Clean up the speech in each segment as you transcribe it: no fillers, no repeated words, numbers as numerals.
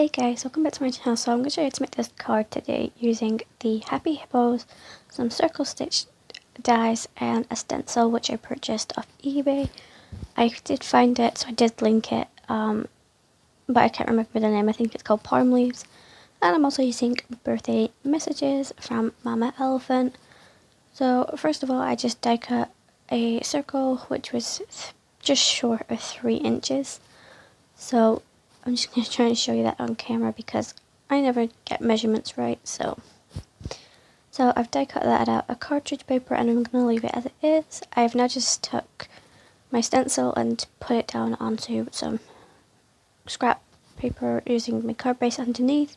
Hey guys, welcome back to my channel. So I'm going to show you how to make this card today using the Happy Hippos, some circle stitch dies and a stencil which I purchased off eBay. I did find it, so I did link it, but I can't remember the name. I think it's called Palm Leaves. And I'm also using birthday messages from Mama Elephant. So first of all, I just die cut a circle which was just short of 3 inches. So I'm just going to try and show you that on camera because I never get measurements right. So I've die cut that out of cartridge paper and I'm going to leave it as it is. I've now just took my stencil and put it down onto some scrap paper using my card base underneath.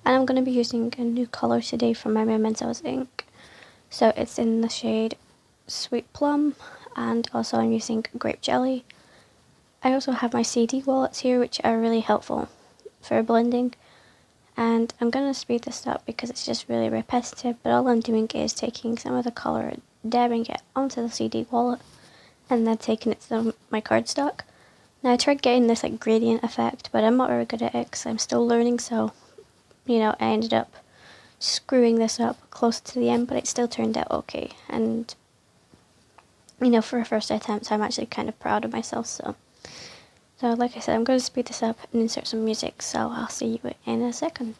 And I'm going to be using a new colour today for my MEMENTO's ink. So it's in the shade Sweet Plum, and also I'm using Grape Jelly. I also have my CD wallets here, which are really helpful for blending, and I'm going to speed this up because it's just really repetitive, but all I'm doing is taking some of the colour and dabbing it onto the CD wallet and then taking it to my cardstock. Now I tried getting this like gradient effect, but I'm not very good at it because I'm still learning, so I ended up screwing this up close to the end, but it still turned out okay, and for a first attempt I'm actually kind of proud of myself. So like I said, I'm going to speed this up and insert some music, so I'll see you in a second.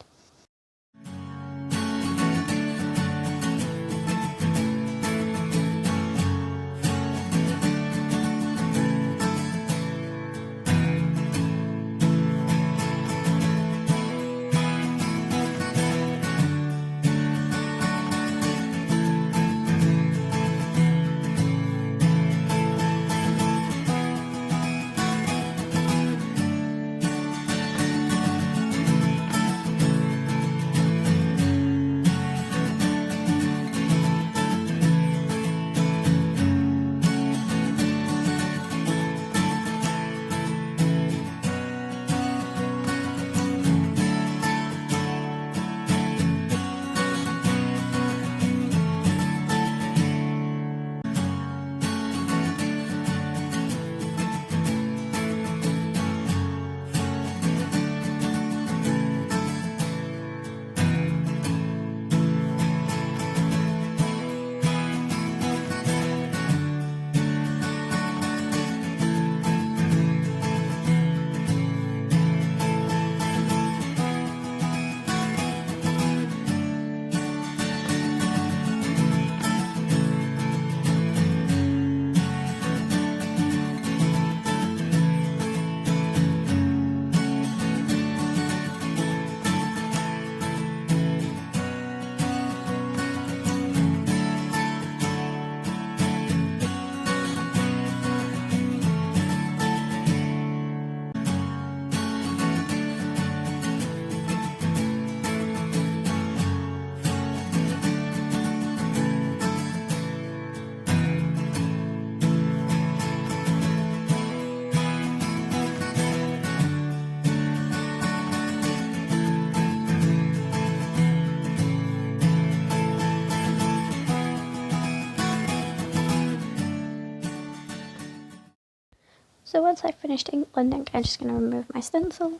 So once I've finished ink blending, I'm just going to remove my stencil,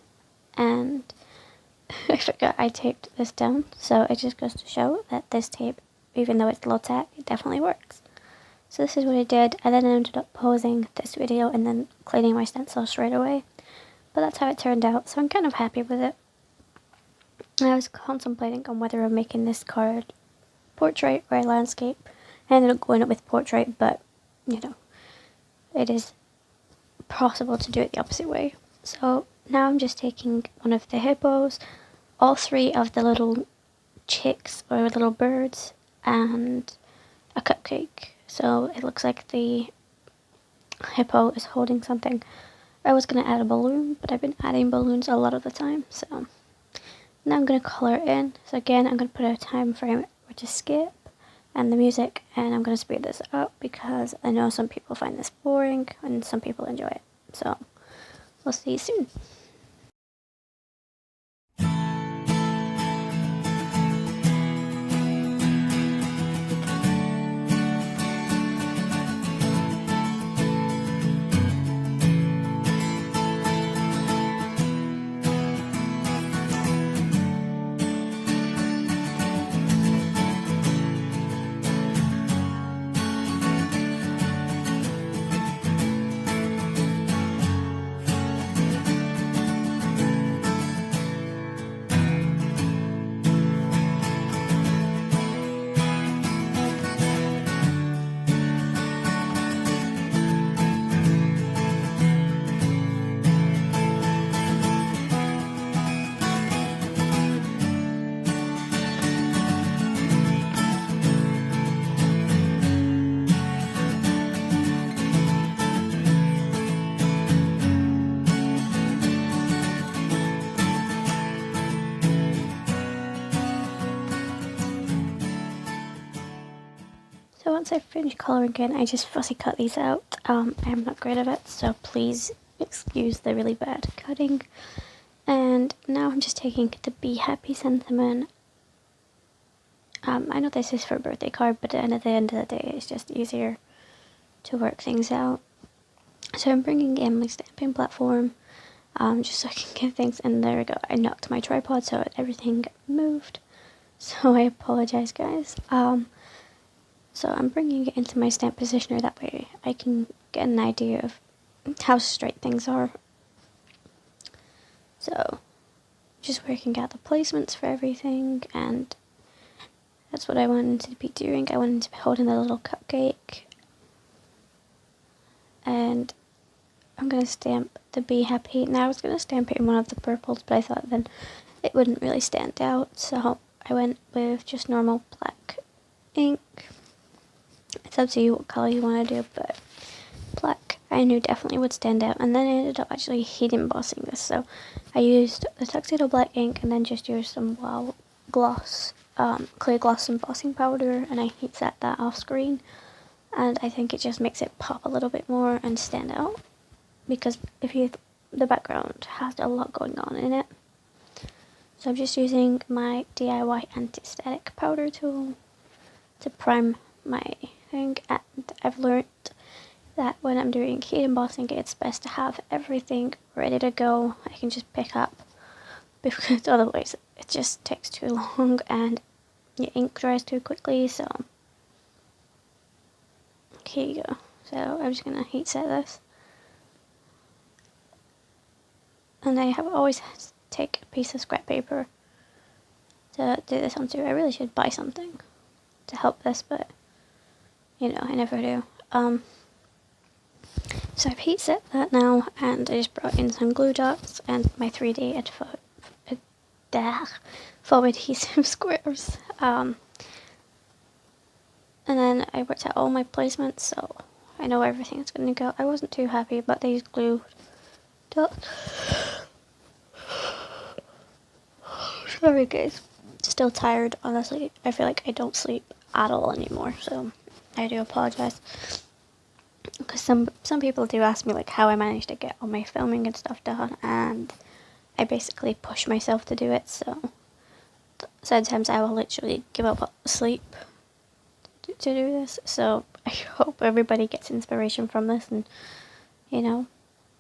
and I forgot I taped this down, so it just goes to show that this tape, even though it's low tech, it definitely works. So this is what I did. I then ended up pausing this video and then cleaning my stencil straight away, but that's how it turned out, so I'm kind of happy with it. I was contemplating on whether I'm making this card portrait or landscape. I ended up going up with portrait, but it is possible to do it the opposite way. So now I'm just taking one of the hippos, all 3 of the little chicks or little birds, and a cupcake. So it looks like the hippo is holding something. I was going to add a balloon, but I've been adding balloons a lot of the time, so now I'm going to color it in. So again, I'm going to put a time frame which is skip and the music, and I'm going to speed this up because I know some people find this boring and some people enjoy it. So we'll see you soon. once I finish colouring in, I just fussy cut these out. I'm not great at it, so please excuse the really bad cutting. And now I'm just taking the Be Happy sentiment. I know this is for a birthday card, but at the end of the day, it's just easier to work things out. So I'm bringing in my stamping platform, just so I can get things, and there we go. I knocked my tripod, so everything moved. So I apologize, guys. So I'm bringing it into my stamp positioner, that way I can get an idea of how straight things are. So just working out the placements for everything, and that's what I wanted to be doing. I wanted to be holding a little cupcake, and I'm going to stamp the Be Happy. Now I was going to stamp it in one of the purples, but I thought then it wouldn't really stand out, so I went with just normal black ink. It's up to you what colour you want to do, but black I knew definitely would stand out. And then I ended up actually heat embossing this, so I used the Tuxedo black ink and then just used some clear gloss embossing powder, and I heat set that off screen, and I think it just makes it pop a little bit more and stand out, because the background has a lot going on in it. So I'm just using my DIY anti-static powder tool to prime my thing, and I've learned that when I'm doing heat embossing, it's best to have everything ready to go. I can just pick up, because otherwise it just takes too long and your ink dries too quickly. So here you go. So I'm just gonna heat set this, and I have always take a piece of scrap paper to do this onto. I really should buy something to help this, but you know, I never do. So I've heat set that now, and I just brought in some glue dots and my 3D foam adhesive squares. And then I worked out all my placements, so I know everything's going to go. I wasn't too happy about these glue dots. Sorry guys, still tired, honestly. I feel like I don't sleep at all anymore, so I do apologize. Because some people do ask me like how I managed to get all my filming and stuff done, and I basically push myself to do it, so sometimes I will literally give up sleep to do this. So I hope everybody gets inspiration from this and, you know,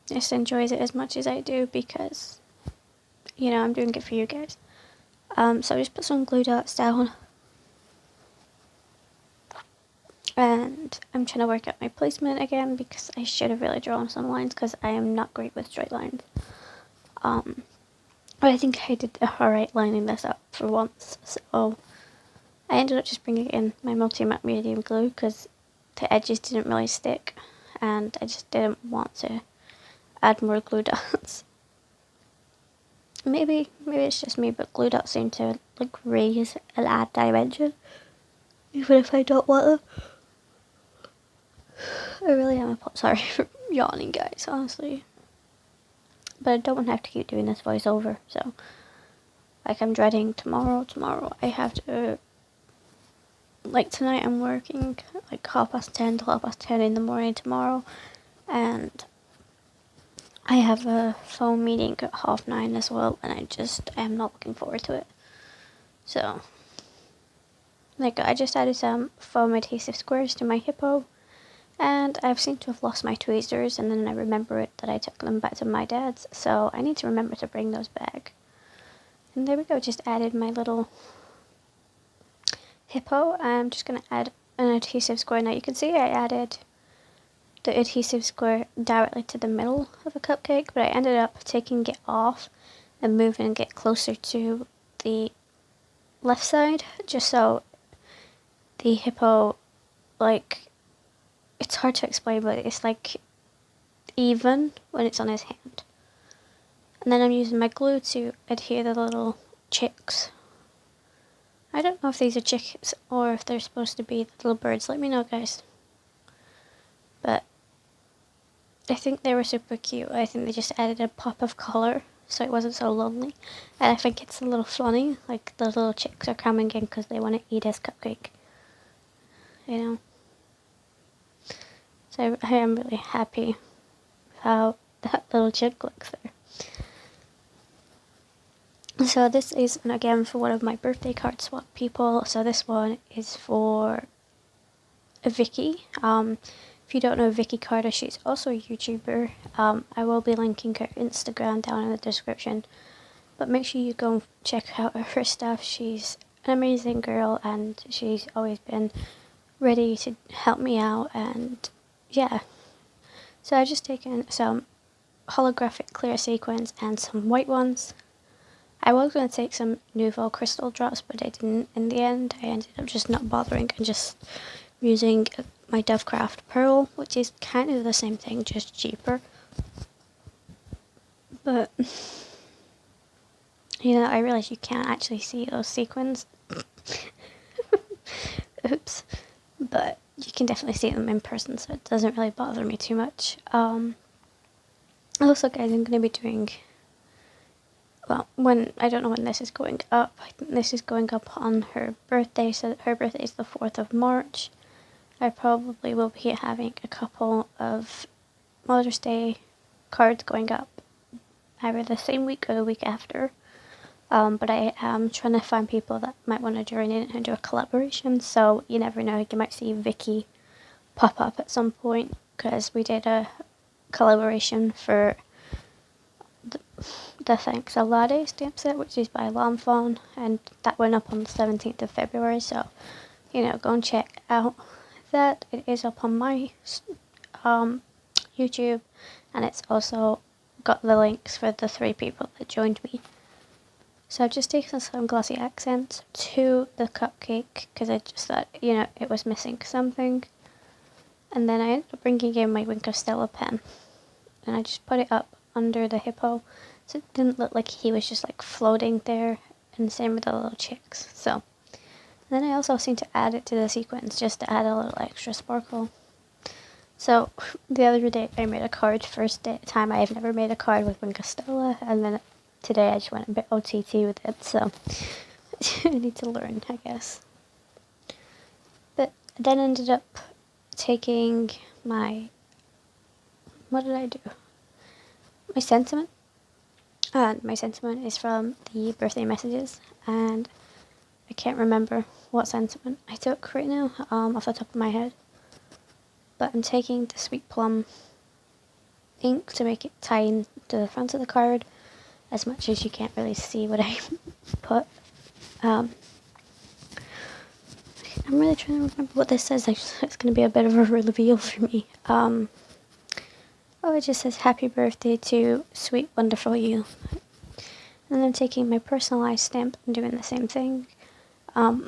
just enjoys it as much as I do, because, you know, I'm doing it for you guys. So I just put some glue dots down, and I'm trying to work out my placement again, because I should have really drawn some lines, because I am not great with straight lines. But I think I did alright lining this up for once, so I ended up just bringing in my multi-matte medium glue, because the edges didn't really stick, and I just didn't want to add more glue dots. Maybe it's just me, but glue dots seem to like raise and add dimension, even if I don't want them. I really am sorry for yawning, guys, honestly. But I don't want to have to keep doing this voiceover, so like I'm dreading tomorrow. Tomorrow I have to, like tonight I'm working like 10:30 to 10:30 in the morning tomorrow, and I have a phone meeting at 9:30 as well, and I am not looking forward to it. So, like, I just added some foam adhesive squares to my hippo, and I've seemed to have lost my tweezers, and then I remembered that I took them back to my dad's, so I need to remember to bring those back. And there we go, just added my little hippo. I'm just going to add an adhesive square. Now you can see I added the adhesive square directly to the middle of the cupcake, but I ended up taking it off and moving it closer to the left side, just so the hippo, like, it's hard to explain, but it's like even when it's on his hand. And then I'm using my glue to adhere the little chicks. I don't know if these are chickens or if they're supposed to be little birds. Let me know, guys. But I think they were super cute. I think they just added a pop of colour, so it wasn't so lonely. And I think it's a little funny, like the little chicks are coming in because they want to eat his cupcake. You know? So I am really happy with how that little chick looks there. So this is, again, for one of my birthday card swap people. So this one is for Vicky. If you don't know Vicky Carter, she's also a YouTuber. I will be linking her Instagram down in the description. But make sure you go and check out her stuff. She's an amazing girl, and she's always been ready to help me out. And yeah, so I've just taken some holographic clear sequins and some white ones. I was going to take some Nouveau crystal drops, but I didn't in the end. I ended up just not bothering and just using my DOVECRAFT pearl, which is kind of the same thing, just cheaper. But, you know, I realize you can't actually see those sequins. Oops. But you can definitely see them in person, so it doesn't really bother me too much. Also, guys, I'm going to be doing... Well, I don't know when this is going up. I think this is going up on her birthday, so her birthday is the 4th of March. I probably will be having a couple of Mother's Day cards going up either the same week or the week after. But I am trying to find people that might want to join in and do a collaboration, so you never know, you might see Vicky pop up at some point, because we did a collaboration for the Thanks a Latte stamp set, which is by Lamphon, and that went up on the 17th of February, so, you know, go and check out that. It is up on my YouTube, and it's also got the links for the 3 people that joined me. So I've just taken some glossy accents to the cupcake, because I just thought, you know, it was missing something. And then I ended up bringing in my STELLA pen, and I just put it up under the hippo, so it didn't look like he was just like floating there, and same with the little chicks. So then I also seem to add it to the sequins just to add a little extra sparkle. So the other day I made a card, first time I've never made a card with STELLA, and then today I just went a bit OTT with it, so I need to learn, I guess. But I then ended up taking my, what did I do? My sentiment. And my sentiment is from the birthday messages, and I can't remember what sentiment I took right now off the top of my head. But I'm taking the Sweet Plum ink to make it tie in to the front of the card, as much as you can't really see what I put. I'm really trying to remember what this says. It's going to be a bit of a reveal for me. Oh, it just says happy birthday to sweet, wonderful you. And I'm taking my personalized stamp and doing the same thing. I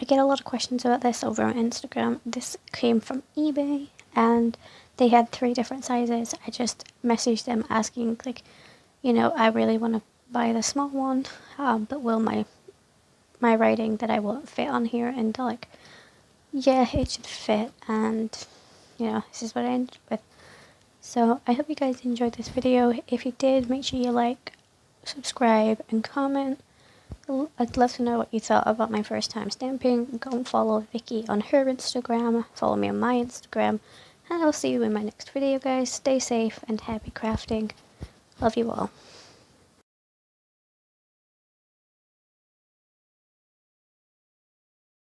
get a lot of questions about this over on Instagram. This came from eBay, and they had 3 different sizes. I just messaged them asking, like, you know, I really want to buy the small one, but will my writing that I will fit on here? And they're like, yeah, it should fit, and, you know, this is what I ended up with. So I hope you guys enjoyed this video. If you did, make sure you like, subscribe, and comment. I'd love to know what you thought about my first time stamping. Go and follow Vicky on her Instagram, follow me on my Instagram, and I'll see you in my next video, guys. Stay safe and happy crafting. Love you all.